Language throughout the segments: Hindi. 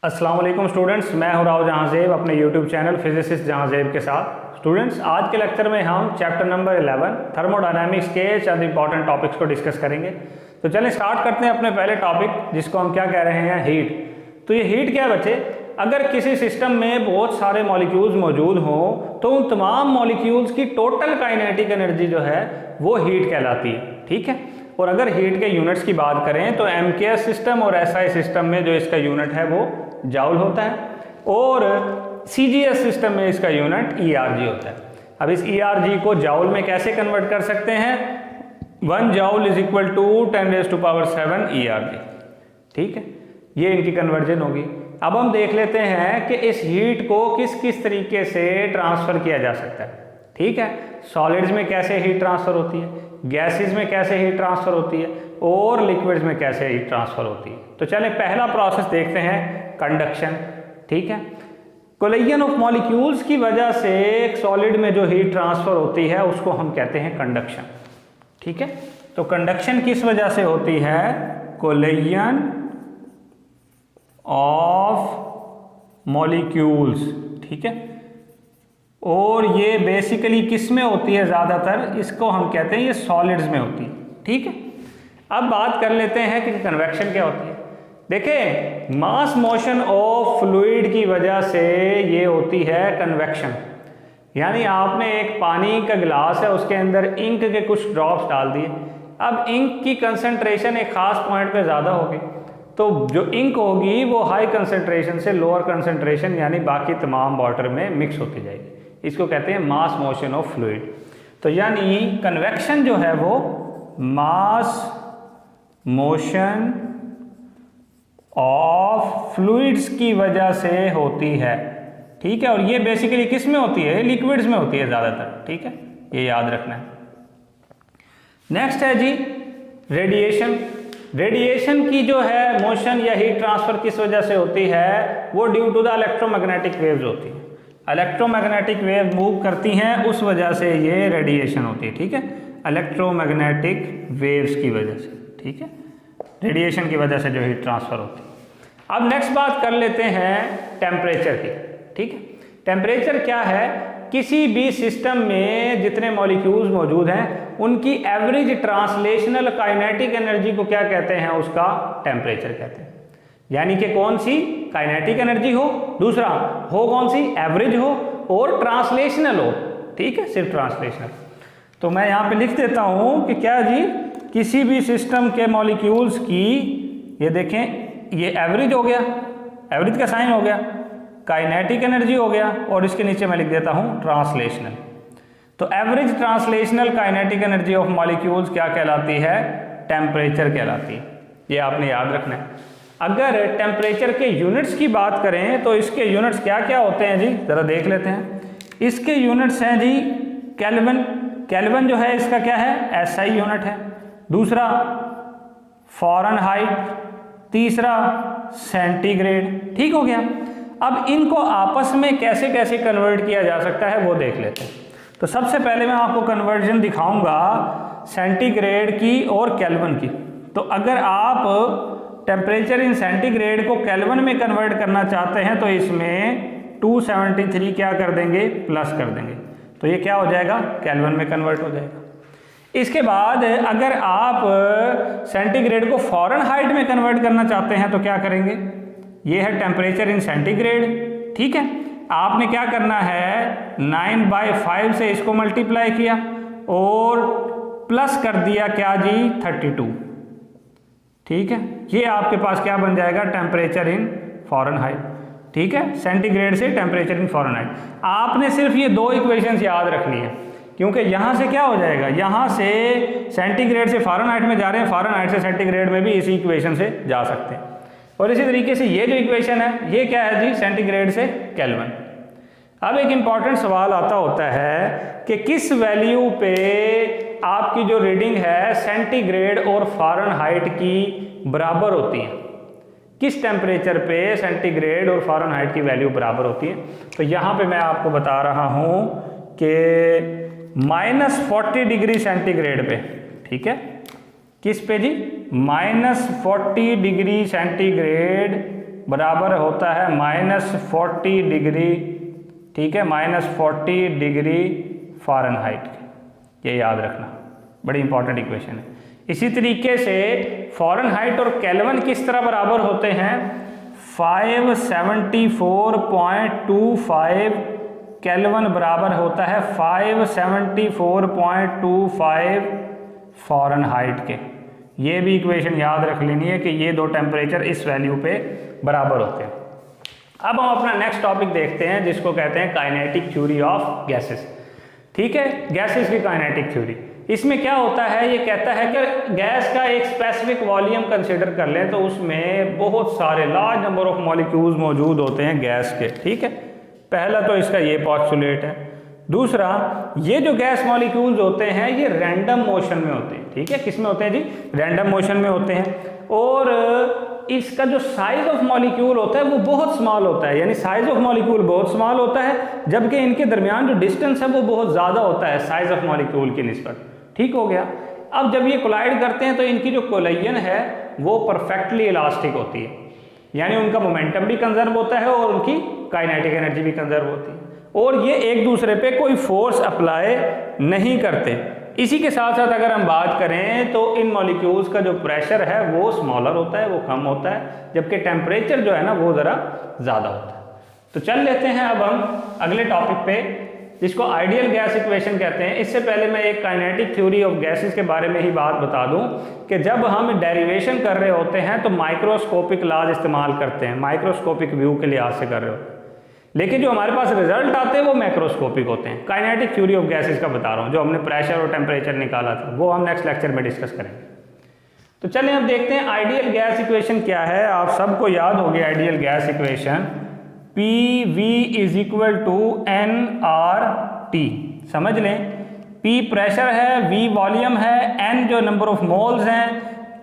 अस्सलाम वालेकुम स्टूडेंट्स, मैं हूं राव जहांजेब अपने यूट्यूब चैनल फिजिसिस्ट जहांजेब के साथ। स्टूडेंट्स, आज के लेक्चर में हम चैप्टर नंबर 11 थर्मोडायनामिक्स के चंद इंपॉर्टेंट टॉपिक्स को डिस्कस करेंगे। तो चलिए स्टार्ट करते हैं अपने पहले टॉपिक, जिसको हम क्या कह रहे हैं, हीट। तो ये हीट क्या है बच्चे? अगर किसी सिस्टम में बहुत सारे मॉलिक्यूल्स मौजूद हों तो उन तमाम मॉलिक्यूल्स की टोटल काइनेटिक एनर्जी जो है वो हीट कहलाती है। ठीक है। और अगर हीट के यूनिट्स की बात करें तो एमकेएस सिस्टम और एसआई सिस्टम में जो इसका यूनिट है वो जाउल होता है, और सीजीएस सिस्टम में इसका यूनिट ईआरजी होता है। अब इस ईआरजी को जाउल में कैसे कन्वर्ट कर सकते हैं? 1 joule is equal to 10⁻⁷ ERG. ठीक है, ये इनकी कन्वर्जन होगी। अब हम देख लेते हैं कि इस हीट को किस किस तरीके से ट्रांसफ़र किया जा सकता है। ठीक है, सॉलिड्स में कैसे हीट ट्रांसफ़र होती है, गैसेस में कैसे हीट ट्रांसफ़र होती है, और लिक्विड्स में कैसे हीट ट्रांसफ़र होती है। तो चलें पहला प्रोसेस देखते हैं, कंडक्शन। ठीक है, कोलिजन ऑफ मॉलिक्यूल्स की वजह से एक सॉलिड में जो हीट ट्रांसफ़र होती है उसको हम कहते हैं कंडक्शन। ठीक है, तो कंडक्शन किस वजह से होती है? Collision of molecules. ठीक है, और ये बेसिकली किस में होती है ज़्यादातर? इसको हम कहते हैं ये सॉलिड्स में होती है। ठीक है, अब बात कर लेते हैं कि कन्वेक्शन क्या होती है। देखें, मास मोशन ऑफ फ्लूइड की वजह से ये होती है कन्वेक्शन। यानी आपने एक पानी का गिलास है, उसके अंदर इंक के कुछ ड्रॉप्स डाल दिए। अब इंक की कंसंट्रेशन एक ख़ास पॉइंट पे ज़्यादा होगी, तो जो इंक होगी वो हाई कंसंट्रेशन से लोअर कंसंट्रेशन यानी बाकी तमाम वाटर में मिक्स होती जाएगी। इसको कहते हैं मास मोशन ऑफ फ्लूइड। तो यानी कन्वेक्शन जो है वो मास मोशन ऑफ फ्लूइड्स की वजह से होती है। ठीक है, और ये बेसिकली किस में होती है? लिक्विड्स में होती है ज़्यादातर। ठीक है, ये याद रखना है। नेक्स्ट है जी रेडिएशन। रेडिएशन की जो है मोशन या हीट ट्रांसफर किस वजह से होती है? वो due to the electromagnetic waves होती है। इलेक्ट्रोमैग्नेटिक वेव मूव करती हैं, उस वजह से ये रेडिएशन होती है। ठीक है, इलेक्ट्रोमैग्नेटिक वेव्स की वजह से। ठीक है, रेडिएशन की वजह से जो हीट ट्रांसफर होती है। अब नेक्स्ट बात कर लेते हैं टेम्परेचर की। ठीक है, टेम्परेचर क्या है? किसी भी सिस्टम में जितने मॉलिक्यूल्स मौजूद हैं उनकी एवरेज ट्रांसलेशनल काइनेटिक एनर्जी को क्या कहते हैं? उसका टेम्परेचर कहते हैं। यानी कि कौन सी काइनेटिक एनर्जी हो, दूसरा हो कौन सी, एवरेज हो, और ट्रांसलेशनल हो। ठीक है, सिर्फ ट्रांसलेशनल। तो मैं यहाँ पे लिख देता हूँ कि क्या जी, किसी भी सिस्टम के मॉलिक्यूल्स की, ये देखें, ये एवरेज हो गया, एवरेज का साइन हो गया, काइनेटिक एनर्जी हो गया, और इसके नीचे मैं लिख देता हूँ ट्रांसलेशनल। तो average translational kinetic energy of molecules क्या कहलाती है? टेम्परेचर कहलाती है। ये आपने याद रखना है। अगर टेम्परेचर के यूनिट्स की बात करें तो इसके यूनिट्स क्या क्या होते हैं जी, ज़रा देख लेते हैं। इसके यूनिट्स हैं जी केल्विन। केल्विन जो है इसका क्या है? एसआई यूनिट है। दूसरा फ़ारेनहाइट, तीसरा सेंटीग्रेड। ठीक हो गया। अब इनको आपस में कैसे कैसे कन्वर्ट किया जा सकता है वो देख लेते हैं। तो सबसे पहले मैं आपको कन्वर्जन दिखाऊंगा सेंटीग्रेड की और केल्विन की। तो अगर आप टेम्परेचर इन सेंटीग्रेड को केल्विन में कन्वर्ट करना चाहते हैं तो इसमें 273 क्या कर देंगे? प्लस कर देंगे। तो ये क्या हो जाएगा? केल्विन में कन्वर्ट हो जाएगा। इसके बाद अगर आप सेंटीग्रेड को फ़ारेनहाइट में कन्वर्ट करना चाहते हैं तो क्या करेंगे? ये है टेम्परेचर इन सेंटीग्रेड। ठीक है, आपने क्या करना है, 9/5 से इसको मल्टीप्लाई किया और प्लस कर दिया क्या जी? 32। ठीक है, ये आपके पास क्या बन जाएगा? Temperature in Fahrenheit. ठीक है, सेंटीग्रेड से टेम्परेचर इन फ़ारेनहाइट। आपने सिर्फ ये दो इक्वेशंस याद रखनी है, क्योंकि यहाँ से क्या हो जाएगा, यहाँ से सेंटीग्रेड से फ़ारेनहाइट में जा रहे हैं, फ़ारेनहाइट से सेंटीग्रेड में भी इसी इक्वेशन से जा सकते हैं। और इसी तरीके से ये जो इक्वेशन है ये क्या है जी? सेंटीग्रेड से केल्विन। अब एक इम्पॉर्टेंट सवाल आता होता है कि किस वैल्यू पे आपकी जो रीडिंग है सेंटीग्रेड और फ़ारेनहाइट की बराबर होती है? किस टेम्परेचर पे सेंटीग्रेड और फ़ारेनहाइट की वैल्यू बराबर होती है? तो यहाँ पे मैं आपको बता रहा हूँ कि -40 डिग्री सेंटीग्रेड पे। ठीक है, किस पे जी? -40 डिग्री सेंटीग्रेड बराबर होता है -40 डिग्री, ठीक है, -40 डिग्री फ़ारेनहाइट के। ये याद रखना, बड़ी इंपॉर्टेंट इक्वेशन है। इसी तरीके से फ़ारेनहाइट और केल्विन किस तरह बराबर होते हैं? 574.25 केल्विन बराबर होता है 574.25 फ़ारेनहाइट के। ये भी इक्वेशन याद रख लेनी है कि ये दो टेम्परेचर इस वैल्यू पे बराबर होते हैं। अब हम अपना नेक्स्ट टॉपिक देखते हैं जिसको कहते हैं काइनेटिक थ्योरी ऑफ गैसेस। ठीक है, गैसेस की काइनेटिक थ्योरी। इसमें क्या होता है, ये कहता है कि गैस का एक स्पेसिफिक वॉल्यूम कंसिडर कर लें तो उसमें बहुत सारे लार्ज नंबर ऑफ मॉलिक्यूल्स मौजूद होते हैं गैस के। ठीक है, पहला तो इसका ये पोस्टुलेट है। दूसरा, ये जो गैस मॉलिक्यूल्स होते हैं ये रैंडम मोशन में होते हैं। ठीक है, किस में होते हैं जी? रैंडम मोशन में होते हैं। और इसका जो साइज ऑफ मॉलिक्यूल होता है वो बहुत स्मॉल होता है, यानी साइज ऑफ मॉलिक्यूल बहुत स्मॉल होता है, जबकि इनके दरमियान जो डिस्टेंस है वो बहुत ज़्यादा होता है साइज ऑफ मॉलिक्यूल की निस्बत। ठीक हो गया। अब जब ये कोलाइड करते हैं तो इनकी जो कोलिजन है वो परफेक्टली इलास्टिक होती है, यानी उनका मोमेंटम भी कंजर्व होता है और उनकी काइनेटिक एनर्जी भी कंजर्व होती है, और ये एक दूसरे पे कोई फोर्स अप्लाई नहीं करते। इसी के साथ साथ अगर हम बात करें तो इन मॉलिक्यूल्स का जो प्रेशर है वो स्मॉलर होता है, वो कम होता है, जबकि टेम्परेचर जो है ना वो ज़रा ज़्यादा होता है। तो चल लेते हैं अब हम अगले टॉपिक पे जिसको आइडियल गैस इक्वेशन कहते हैं। इससे पहले मैं एक काइनेटिक थ्योरी ऑफ गैसेस के बारे में ही बात बता दूं कि जब हम डेरिवेशन कर रहे होते हैं तो माइक्रोस्कोपिक लॉज इस्तेमाल करते हैं, माइक्रोस्कोपिक व्यू के लिहाज से कर रहे होते हैं, लेकिन जो हमारे पास रिजल्ट आते हैं वो मैक्रोस्कोपिक होते हैं। काइनेटिक थ्योरी ऑफ गैसेस का बता रहा हूँ, जो हमने प्रेशर और टेम्परेचर निकाला था वो हम नेक्स्ट लेक्चर में डिस्कस करेंगे। तो चलिए अब देखते हैं आइडियल गैस इक्वेशन क्या है। आप सबको याद होगी ideal gas equation, PV is equal to nRT। समझ लें, P प्रेशर है, V वॉल्यूम है, N जो नंबर ऑफ मोल्स हैं,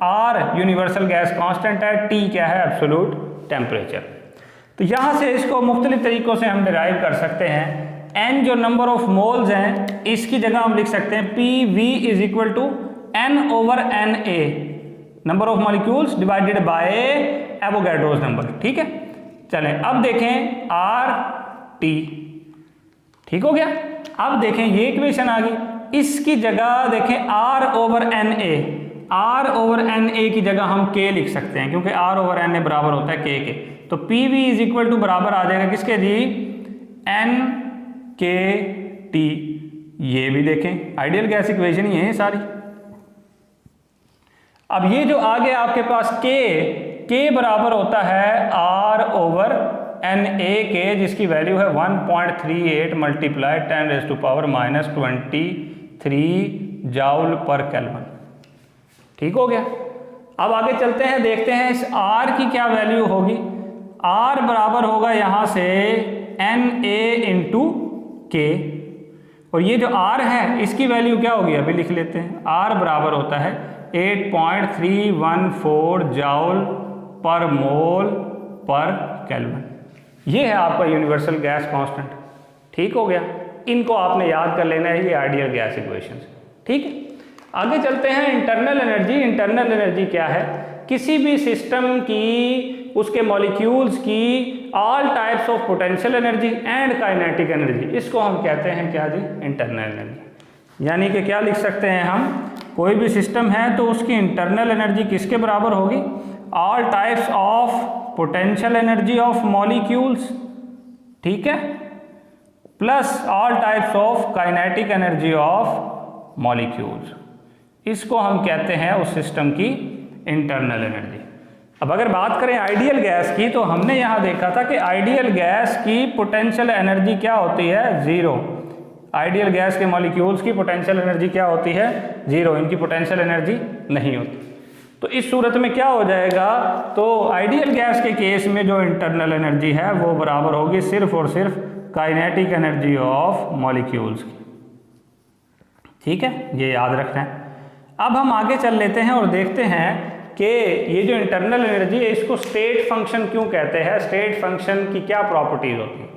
R यूनिवर्सल गैस कांस्टेंट है, T क्या है? Absolute temperature. तो यहाँ से इसको मुख्तलिफ तरीक़ों से हम डिराइव कर सकते हैं। N जो नंबर ऑफ मोल्स हैं इसकी जगह हम लिख सकते हैं PV is equal to N/NA, number of molecules divided by Avogadro's number. ठीक है, चलें अब देखें RT। ठीक हो गया। अब देखें ये इक्वेशन आ गई, इसकी जगह देखें R/NA, R/NA की जगह हम K लिख सकते हैं क्योंकि R/NA बराबर होता है K के। तो PV इज इक्वल टू बराबर आ जाएगा किसके जी? NKT। ये भी देखें आइडियल गैस इक्वेशन ही है सारी। अब ये जो आगे आपके पास K बराबर होता है R/NA के, जिसकी वैल्यू है 1.38 मल्टीप्लाई 10⁻23 जूल पर केल्विन। ठीक हो गया। अब आगे चलते हैं, देखते हैं इस R की क्या वैल्यू होगी। R बराबर होगा यहाँ से NA इंटू K, और ये जो R है इसकी वैल्यू क्या होगी अभी लिख लेते हैं। R बराबर होता है 8.314 जूल पर मोल पर केल्विन। ये है आपका यूनिवर्सल गैस कांस्टेंट। ठीक हो गया, इनको आपने याद कर लेना है, ये आइडियल गैस इक्वेशंस। ठीक है, आगे चलते हैं इंटरनल एनर्जी। इंटरनल एनर्जी क्या है? किसी भी सिस्टम की, उसके मॉलिक्यूल्स की all types of potential energy and kinetic energy, इसको हम कहते हैं क्या जी? Internal energy. यानी कि क्या लिख सकते हैं हम, कोई भी सिस्टम है तो उसकी इंटरनल एनर्जी किसके बराबर होगी? All types of potential energy of molecules, ठीक है, plus all types of kinetic energy of molecules. इसको हम कहते हैं उस सिस्टम की इंटरनल एनर्जी। अब अगर बात करें आइडियल गैस की, तो हमने यहाँ देखा था कि आइडियल गैस की पोटेंशियल एनर्जी क्या होती है? ज़ीरो। आइडियल गैस के मॉलिक्यूल्स की पोटेंशियल एनर्जी क्या होती है? ज़ीरो। इनकी पोटेंशियल एनर्जी नहीं होती। तो इस सूरत में क्या हो जाएगा, तो आइडियल गैस के केस में जो इंटरनल एनर्जी है वो बराबर होगी सिर्फ और सिर्फ काइनेटिक एनर्जी ऑफ मॉलिक्यूल्स की। ठीक है, ये याद रखना है। अब हम आगे चल लेते हैं और देखते हैं कि ये जो इंटरनल एनर्जी है इसको स्टेट फंक्शन क्यों कहते हैं, स्टेट फंक्शन की क्या प्रॉपर्टीज होती है।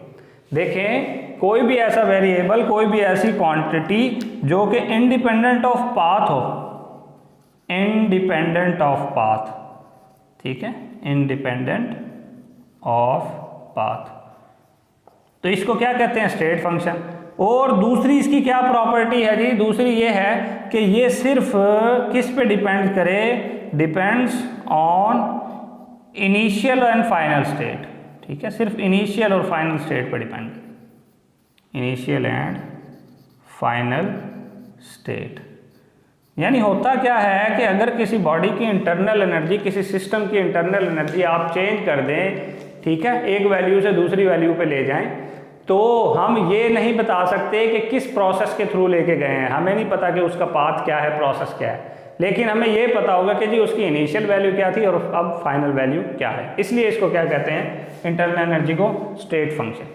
देखें, कोई भी ऐसा वेरिएबल, कोई भी ऐसी क्वांटिटी जो कि इंडिपेंडेंट ऑफ पाथ हो, इंडिपेंडेंट ऑफ पाथ, ठीक है, इंडिपेंडेंट ऑफ पाथ। तो इसको क्या कहते हैं? State function. और दूसरी इसकी क्या प्रॉपर्टी है जी? दूसरी ये है कि ये सिर्फ किस पे डिपेंड करे? Depends on initial and final state. ठीक है, सिर्फ इनिशियल और फाइनल स्टेट पर depend, initial and final state. यानी होता क्या है कि अगर किसी बॉडी की इंटरनल एनर्जी, किसी सिस्टम की इंटरनल एनर्जी आप चेंज कर दें, ठीक है, एक वैल्यू से दूसरी वैल्यू पे ले जाएं, तो हम ये नहीं बता सकते कि किस प्रोसेस के थ्रू लेके गए हैं। हमें नहीं पता कि उसका पाथ क्या है, प्रोसेस क्या है, लेकिन हमें ये पता होगा कि जी उसकी इनिशियल वैल्यू क्या थी और अब फाइनल वैल्यू क्या है। इसलिए इसको क्या कहते हैं? इंटरनल एनर्जी को स्टेट फंक्शन।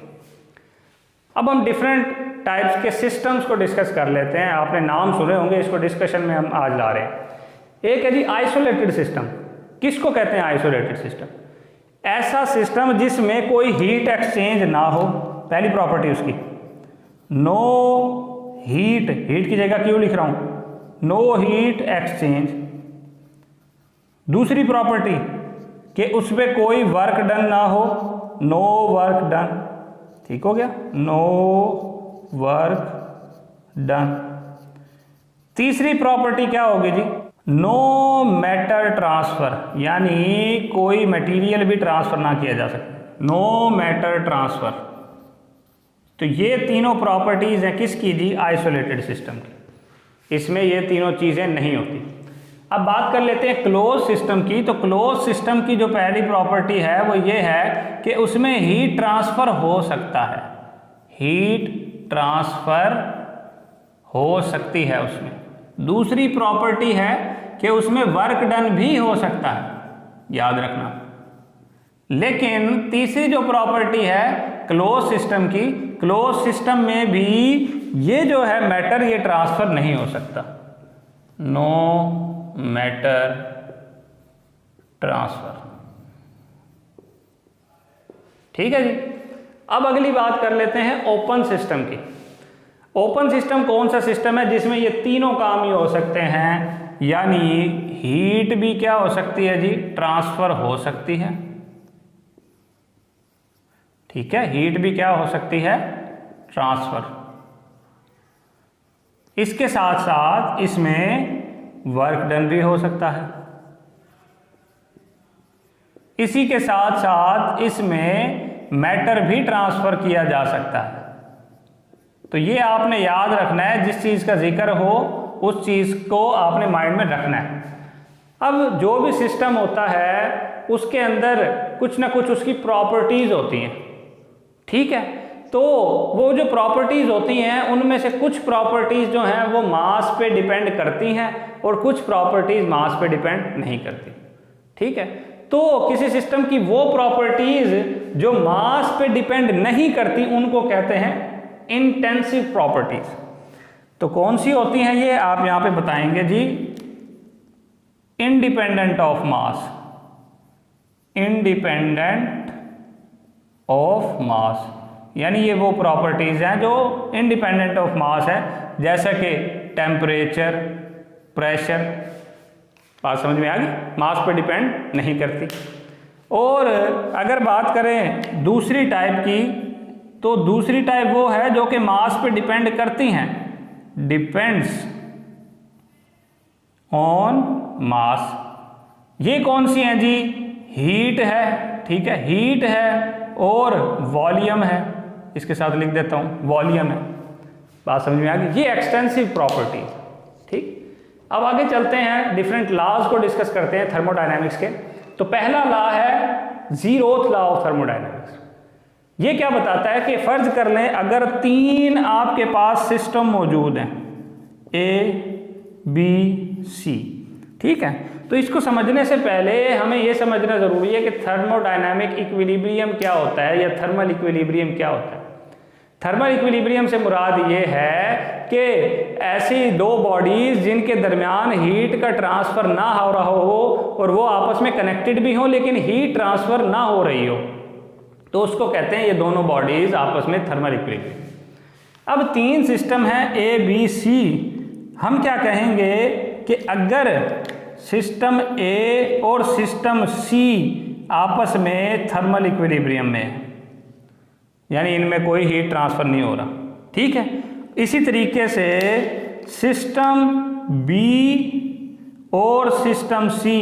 अब हम डिफरेंट टाइप्स के सिस्टम्स को डिस्कस कर लेते हैं। आपने नाम सुने होंगे, इसको डिस्कशन में हम आज ला रहे हैं। एक है जी आइसोलेटेड सिस्टम। किसको कहते हैं आइसोलेटेड सिस्टम? ऐसा सिस्टम जिसमें कोई हीट एक्सचेंज ना हो। पहली प्रॉपर्टी उसकी नो हीट, हीट की जगह क्यों लिख रहा हूं? No heat exchange. दूसरी प्रॉपर्टी कि उसमें कोई वर्क डन ना हो, नो वर्क डन। ठीक हो गया, नो वर्क डन। तीसरी प्रॉपर्टी क्या होगी जी? नो मैटर ट्रांसफर, यानी कोई मटेरियल भी ट्रांसफर ना किया जा सके, नो मैटर ट्रांसफर। तो ये तीनों प्रॉपर्टीज हैं किसकी जी? आइसोलेटेड सिस्टम की। इसमें ये तीनों चीजें नहीं होती। अब बात कर लेते हैं क्लोज सिस्टम की। तो क्लोज सिस्टम की जो पहली प्रॉपर्टी है वो ये है कि उसमें हीट ट्रांसफर हो सकता है, हीट ट्रांसफर हो सकती है उसमें। दूसरी प्रॉपर्टी है कि उसमें वर्क डन भी हो सकता है, याद रखना। लेकिन तीसरी जो प्रॉपर्टी है क्लोज सिस्टम की, क्लोज सिस्टम में भी ये जो है मैटर, ये ट्रांसफर नहीं हो सकता, नो मैटर ट्रांसफर। ठीक है जी। अब अगली बात कर लेते हैं ओपन सिस्टम की। ओपन सिस्टम कौन सा सिस्टम है जिसमें ये तीनों काम ही हो सकते हैं, यानी हीट भी क्या हो सकती है जी? ट्रांसफर हो सकती है। ठीक है, हीट भी क्या हो सकती है? ट्रांसफर। इसके साथ साथ इसमें वर्क डन भी हो सकता है। इसी के साथ साथ इसमें मैटर भी ट्रांसफर किया जा सकता है। तो ये आपने याद रखना है, जिस चीज का जिक्र हो उस चीज को आपने माइंड में रखना है। अब जो भी सिस्टम होता है उसके अंदर कुछ ना कुछ उसकी प्रॉपर्टीज होती हैं। ठीक है, तो वो जो प्रॉपर्टीज होती हैं उनमें से कुछ प्रॉपर्टीज जो हैं वो मास पे डिपेंड करती हैं और कुछ प्रॉपर्टीज मास पे डिपेंड नहीं करती। ठीक है, तो किसी सिस्टम की वो प्रॉपर्टीज जो मास पे डिपेंड नहीं करती उनको कहते हैं इंटेंसिव प्रॉपर्टीज। तो कौन सी होती हैं ये आप यहां पे बताएंगे जी? Independent of mass, independent of mass, यानी ये वो प्रॉपर्टीज हैं जो इंडिपेंडेंट ऑफ मास है, जैसा कि टेम्परेचर, प्रेशर। बात समझ में आ गई? मास पर डिपेंड नहीं करती। और अगर बात करें दूसरी टाइप की, तो दूसरी टाइप वो है जो कि मास पे डिपेंड करती हैं, डिपेंड्स ऑन मास। ये कौन सी हैं जी? हीट है, ठीक है, हीट है और वॉल्यूम है। इसके साथ लिख देता हूं, वॉल्यूम है। बात समझ में आ गई? ये एक्सटेंसिव प्रॉपर्टी। ठीक, अब आगे चलते हैं, डिफरेंट लॉज को डिस्कस करते हैं थर्मोडायनेमिक्स के। तो पहला लॉ है जीरोथ लॉ ऑफ थर्मोडायनेमिक्स। ये क्या बताता है कि फर्ज कर लें अगर तीन आपके पास सिस्टम मौजूद हैं, ए बी सी, ठीक है, तो इसको समझने से पहले हमें यह समझना जरूरी है कि थर्मोडायनामिक इक्विलिब्रियम क्या होता है या थर्मल इक्विलिब्रियम क्या होता है। थर्मल इक्विलिब्रियम से मुराद ये है कि ऐसी दो बॉडीज जिनके दरमियान हीट का ट्रांसफर ना हो रहा हो और वो आपस में कनेक्टेड भी हो लेकिन हीट ट्रांसफर ना हो रही हो, तो उसको कहते हैं ये दोनों बॉडीज आपस में थर्मल इक्विलिब्रियम। अब तीन सिस्टम हैं ए बी सी। हम क्या कहेंगे कि अगर सिस्टम ए और सिस्टम सी आपस में थर्मल इक्विलिब्रियम में है, यानी इनमें कोई हीट ट्रांसफ़र नहीं हो रहा। ठीक है, इसी तरीके से सिस्टम बी और सिस्टम सी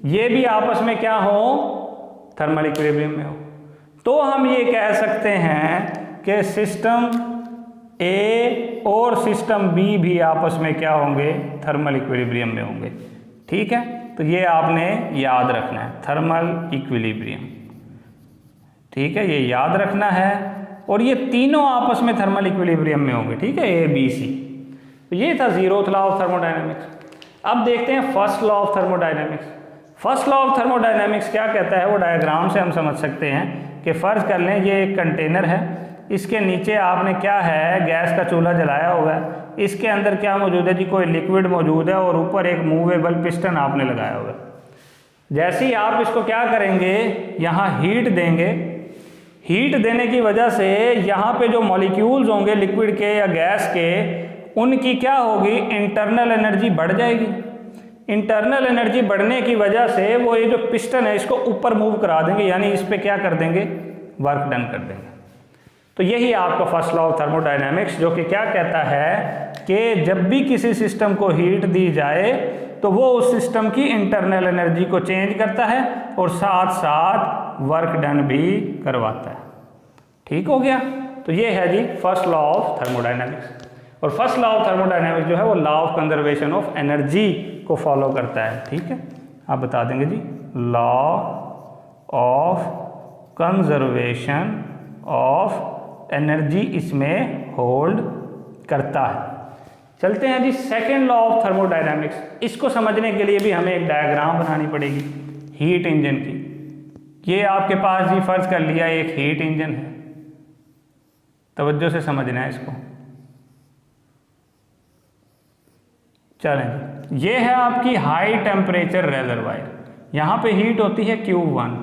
ये भी आपस में क्या हो, थर्मल इक्विलिब्रियम में हो। तो हम ये कह सकते हैं कि सिस्टम ए और सिस्टम बी भी आपस में क्या होंगे, थर्मल इक्विलिब्रियम में होंगे। ठीक है, तो ये आपने याद रखना है, थर्मल इक्विलिब्रियम। ठीक है, ये याद रखना है, और ये तीनों आपस में थर्मल इक्विलिब्रियम में होंगे। ठीक है, ए बी सी। तो ये था जीरोथ लॉ ऑफ थर्मोडायनेमिक्स। अब देखते हैं first law of thermodynamics. First law of thermodynamics क्या कहता है, वो डायग्राम से हम समझ सकते हैं कि फ़र्ज़ कर लें ये एक कंटेनर है, इसके नीचे आपने क्या है, गैस का चूल्हा जलाया हुआ है, इसके अंदर क्या मौजूद है जी, कोई लिक्विड मौजूद है, और ऊपर एक मूवेबल पिस्टन आपने लगाया हुआ है। जैसे ही आप इसको क्या करेंगे, यहाँ हीट देंगे, हीट देने की वजह से यहाँ पे जो मॉलिक्यूल्स होंगे लिक्विड के या गैस के, उनकी क्या होगी, इंटरनल एनर्जी बढ़ जाएगी। इंटरनल एनर्जी बढ़ने की वजह से वो ये जो पिस्टन है इसको ऊपर मूव करा देंगे, यानी इस पे क्या कर देंगे, वर्क डन कर देंगे। तो यही आपका फर्स्ट लॉ ऑफ थर्मोडायनेमिक्स, जो कि क्या कहता है कि जब भी किसी सिस्टम को हीट दी जाए तो वो उस सिस्टम की इंटरनल एनर्जी को चेंज करता है और साथ साथ वर्क डन भी करवाता है। ठीक हो गया, तो ये है जी फर्स्ट लॉ ऑफ थर्मोडायनेमिक्स। और फर्स्ट लॉ ऑफ थर्मोडायनेमिक्स जो है वो law of conservation of energy को फॉलो करता है। ठीक है, आप बता देंगे जी, law of conservation of energy इसमें होल्ड करता है। चलते हैं जी सेकेंड लॉ ऑफ थर्मोडायनामिक्स। इसको समझने के लिए भी हमें एक डायग्राम बनानी पड़ेगी हीट इंजन की। ये आपके पास जी फर्ज कर लिया एक हीट इंजन है, तवज्जो से समझना है इसको। चलें जी, ये है आपकी हाई टेम्परेचर रेजरवायर, यहाँ पे हीट होती है Q1।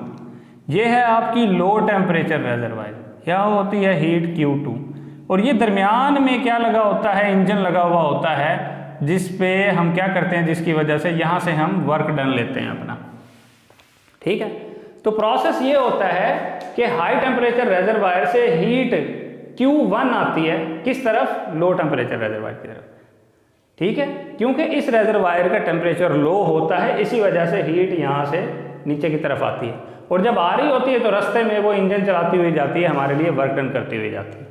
ये है आपकी लो टेम्परेचर रेजरवायर, यहाँ होती है हीट Q2। और ये दरमियान में क्या लगा होता है, इंजन लगा हुआ होता है, जिस पे हम क्या करते हैं, जिसकी वजह से यहाँ से हम वर्क डन लेते हैं अपना। ठीक है, तो प्रोसेस ये होता है कि हाई टेम्परेचर रेजरवायर से हीट Q1 आती है किस तरफ, लो टेम्परेचर रेजरवायर की तरफ। ठीक है, क्योंकि इस रेजरवायर का टेम्परेचर लो होता है, इसी वजह से हीट यहाँ से नीचे की तरफ आती है, और जब आ रही होती है तो रास्ते में वो इंजन चलाती हुई जाती है, हमारे लिए वर्क डन करती हुई जाती है।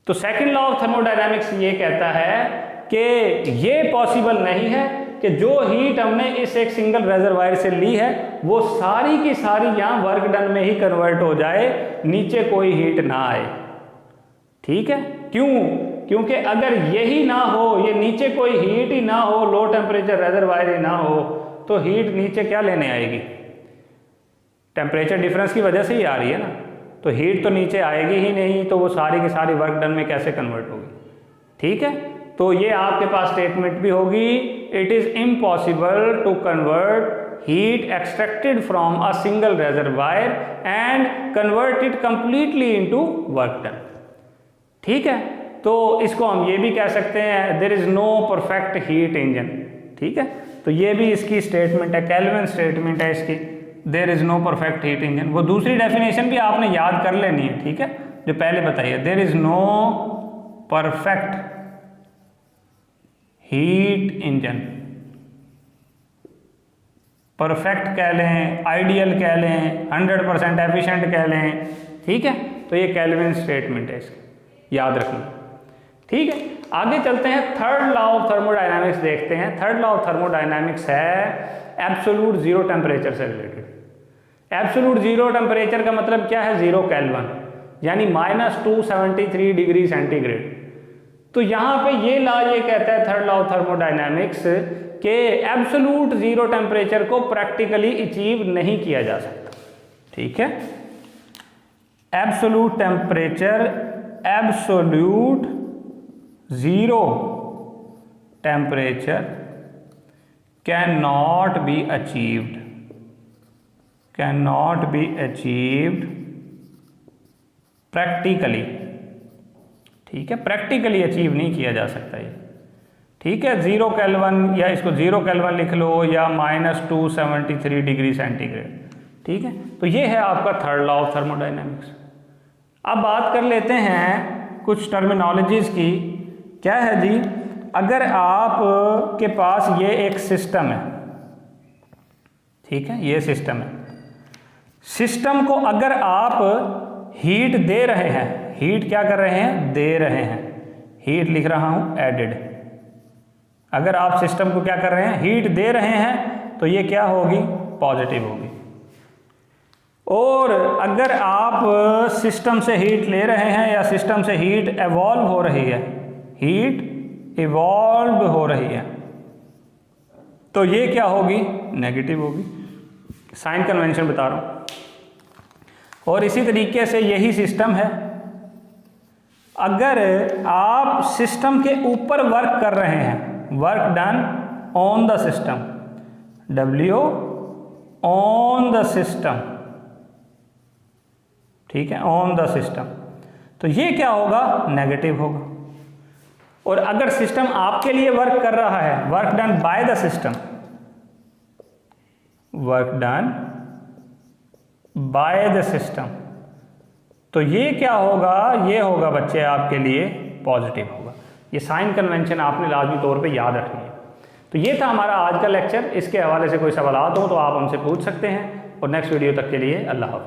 तो सेकंड लॉ ऑफ थर्मोडायनामिक्स ये कहता है कि ये पॉसिबल नहीं है कि जो हीट हमने इस एक सिंगल रेजरवायर से ली है वो सारी की सारी यहाँ वर्क डन में ही कन्वर्ट हो जाए, नीचे कोई हीट ना आए। ठीक है, क्यों, क्योंकि अगर यही ना हो, ये नीचे कोई हीट ही ना हो, लो टेम्परेचर रेजरवायर ही ना हो, तो हीट नीचे क्या लेने आएगी, टेम्परेचर डिफरेंस की वजह से ही आ रही है ना, तो हीट तो नीचे आएगी ही नहीं, तो वो सारी की सारी वर्क डन में कैसे कन्वर्ट होगी। ठीक है, तो ये आपके पास स्टेटमेंट भी होगी, it is impossible to convert heat extracted from a single reservoir and convert it completely into work done. ठीक है, तो इसको हम ये भी कह सकते हैं, there is no perfect heat engine. ठीक है, तो ये भी इसकी स्टेटमेंट है, केल्विन स्टेटमेंट है इसकी, there is no perfect heat engine. वो दूसरी डेफिनेशन भी आपने याद कर लेनी है। ठीक है, जो पहले बताइए, there is no perfect heat engine. Perfect कह लें, आइडियल कह लें, 100% एफिशिएंट कह लें। ठीक है, तो ये केल्विन स्टेटमेंट है, इसकी याद रखना। ठीक है, आगे चलते हैं, थर्ड लॉ ऑफ थर्मोडायनामिक्स देखते हैं। थर्ड लॉ ऑफ थर्मोडायनामिक्स है एब्सोल्यूट जीरो टेम्परेचर से रिलेटेड। एब्सोल्यूट जीरो टेम्परेचर का मतलब क्या है, 0 केल्विन, यानी -273 डिग्री सेंटीग्रेड। तो यहाँ पे ये लॉ ये कहता है, थर्ड लॉ ऑफ थर्मोडायनामिक्स, कि एब्सोल्यूट जीरो टेम्परेचर को प्रैक्टिकली अचीव नहीं किया जा सकता। ठीक है, absolute temperature, absolute zero temperature can not be achieved, can not be achieved practically. ठीक है, प्रैक्टिकली अचीव नहीं किया जा सकता ये। ठीक है, 0 केल्विन, या इसको 0 केल्विन लिख लो, या -273 डिग्री सेंटीग्रेड, ठीक है, तो ये है आपका थर्ड लॉ ऑफ थर्मोडाइनमिक्स। अब बात कर लेते हैं कुछ टर्मिनोलॉजीज़ की। क्या है जी, अगर आप के पास ये एक सिस्टम है, ठीक है, ये सिस्टम है, सिस्टम को अगर आप हीट दे रहे हैं, हीट क्या कर रहे हैं, दे रहे हैं, हीट लिख रहा हूं एडेड, अगर आप सिस्टम को क्या कर रहे हैं, हीट दे रहे हैं, तो ये क्या होगी, पॉजिटिव होगी। और अगर आप सिस्टम से हीट ले रहे हैं या सिस्टम से हीट एवॉल्व हो रही है, हीट इवॉल्व हो रही है, तो ये क्या होगी, नेगेटिव होगी। साइन कन्वेंशन बता रहा हूं। और इसी तरीके से यही सिस्टम है, अगर आप सिस्टम के ऊपर वर्क कर रहे हैं, work done on the system, W on the system, ठीक है, ऑन द सिस्टम, तो ये क्या होगा, नेगेटिव होगा। और अगर सिस्टम आपके लिए वर्क कर रहा है, work done by the system, work done by the system, तो ये क्या होगा, ये होगा बच्चे आपके लिए पॉजिटिव होगा। ये साइन कन्वेंशन आपने लाजमी तौर पे याद रखनी है। तो ये था हमारा आज का लेक्चर। इसके हवाले से कोई सवाल हो तो आप हमसे पूछ सकते हैं। और नेक्स्ट वीडियो तक के लिए अल्लाह हाफ़िज़।